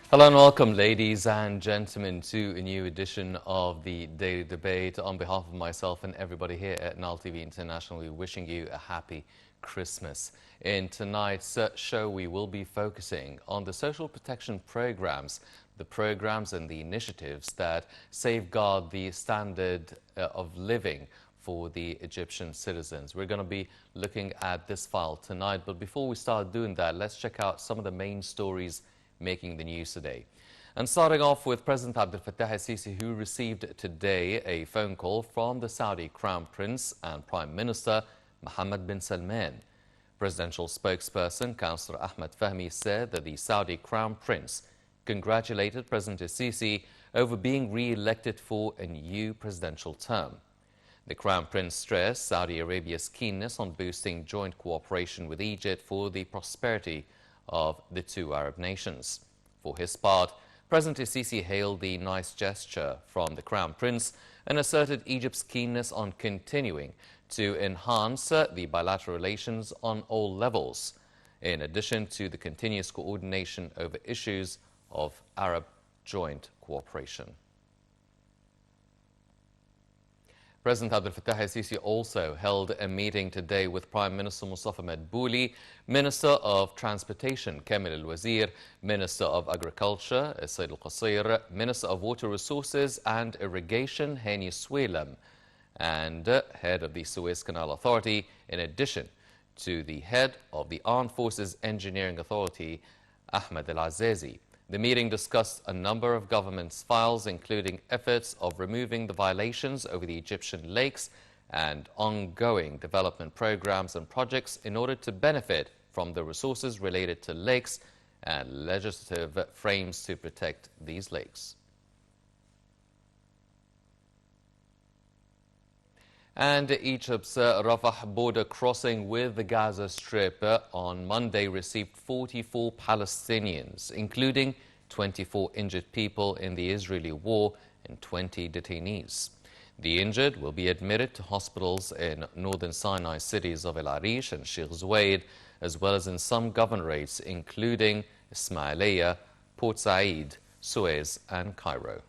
Hello and welcome, ladies and gentlemen, to a new edition of the Daily Debate. On behalf of myself and everybody here at Nile TV International, we're wishing you a happy Christmas. In tonight's show, we will be focusing on the social protection programs, the programs and the initiatives that safeguard the standard of living for the Egyptian citizens. We're going to be looking at this file tonight, but before we start doing that, let's check out some of the main stories making the news today. And starting off with President Abdel Fattah el-Sisi, who received today a phone call from the Saudi Crown Prince and Prime Minister Mohammed bin Salman. Presidential spokesperson Councillor Ahmed Fahmy said that the Saudi Crown Prince congratulated President el-Sisi over being re-elected for a new presidential term. The Crown Prince stressed Saudi Arabia's keenness on boosting joint cooperation with Egypt for the prosperity of the two Arab nations. For his part, President el-Sisi hailed the nice gesture from the Crown Prince and asserted Egypt's keenness on continuing to enhance the bilateral relations on all levels, in addition to the continuous coordination over issues of Arab joint cooperation. President Abdel Fattah el-Sisi also held a meeting today with Prime Minister Mustafa Madbouli, Minister of Transportation Kamil al-Wazir, Minister of Agriculture Said al-Qasir, Minister of Water Resources and Irrigation Hani Swelam, and head of the Suez Canal Authority, in addition to the head of the Armed Forces Engineering Authority, Ahmed al-Azazi. The meeting discussed a number of government's files, including efforts of removing the violations over the Egyptian lakes and ongoing development programs and projects in order to benefit from the resources related to lakes and legislative frames to protect these lakes. And Egypt's Rafah border crossing with the Gaza Strip on Monday received 44 Palestinians, including 24 injured people in the Israeli war and 20 detainees. The injured will be admitted to hospitals in northern Sinai cities of El Arish and Sheikh Zuweid, as well as in some governorates, including Ismailia, Port Said, Suez and Cairo.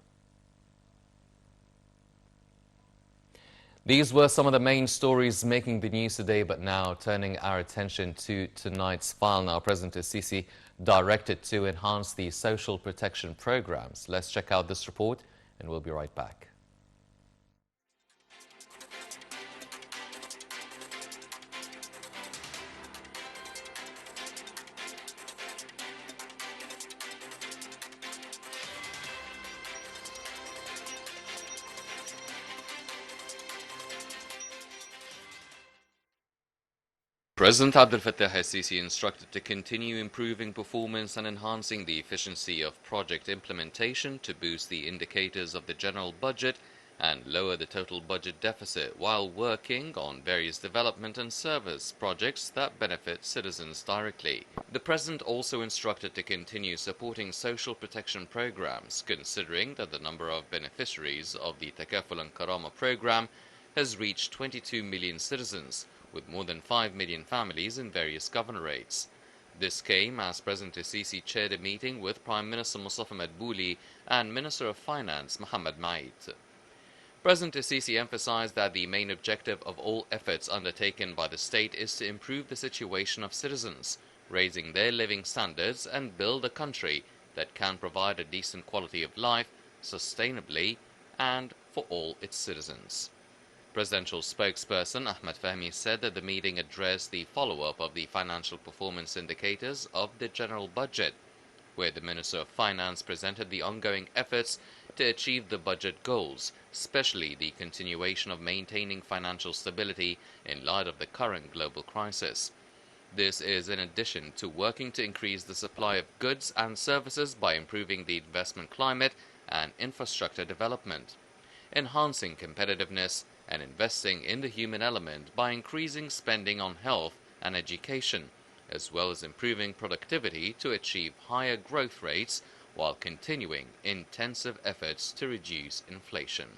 These were some of the main stories making the news today, but now turning our attention to tonight's file. Now, President el-Sisi directed to enhance the social protection programs. Let's check out this report and we'll be right back. President Abdel Fattah el-Sisi instructed to continue improving performance and enhancing the efficiency of project implementation to boost the indicators of the general budget and lower the total budget deficit, while working on various development and service projects that benefit citizens directly. The President also instructed to continue supporting social protection programs, considering that the number of beneficiaries of the Takaful and Karama program has reached 22 million citizens, with more than 5 million families in various governorates. This came as President el-Sisi chaired a meeting with Prime Minister Mustafa Madbouli and Minister of Finance Mohammed Maid. President el-Sisi emphasized that the main objective of all efforts undertaken by the state is to improve the situation of citizens, raising their living standards and build a country that can provide a decent quality of life, sustainably, and for all its citizens. Presidential spokesperson Ahmed Fahmy said that the meeting addressed the follow-up of the financial performance indicators of the general budget, where the Minister of Finance presented the ongoing efforts to achieve the budget goals, especially the continuation of maintaining financial stability in light of the current global crisis. This is in addition to working to increase the supply of goods and services by improving the investment climate and infrastructure development, enhancing competitiveness, and investing in the human element by increasing spending on health and education, as well as improving productivity to achieve higher growth rates while continuing intensive efforts to reduce inflation.